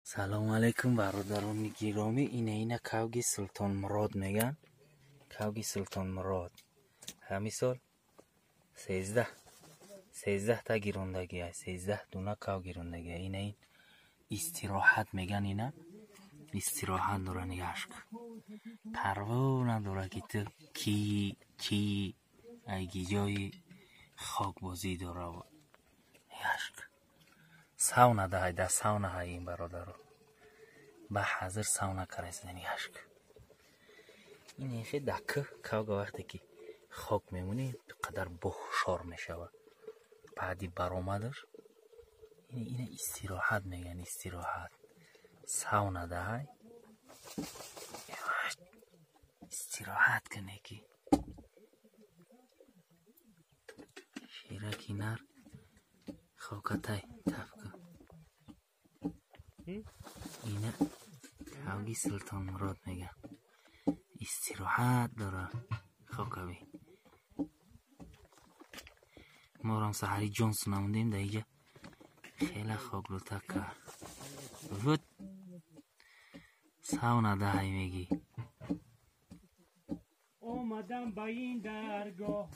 سلام علیکم برادران گرامی. اینا کاوگی سلطان مراد میگن. کاوگی سلطان مراد همین سال 13 تا گیروندگی های 13 دونه کاو گیروندگی های. این استراحت میگن. اینا استراحت دارن. یاشک پروانه داره که تو کی ایگی جای خاک بازی داره. یاشک ساونا ده ده ساونا های این برادر به حاضر ساونا کرستن. یاشک این خیلی دکه کاوگا وقتی که خاک میمونی قدر بخشار میشود. بعدی برآمدش این استراحت میگن. استراحت ساونا ده های استراحت کنه که شیره کنار خاکتای تفکه. اینه کاوگی سلطان مراد میگن. استراحت داره خاکوی. ما رام سحری جونس نموندیم در اینجا خیلی خاک رو تک کرد. بود ساونا ده های میگی. اومدم با این درگاه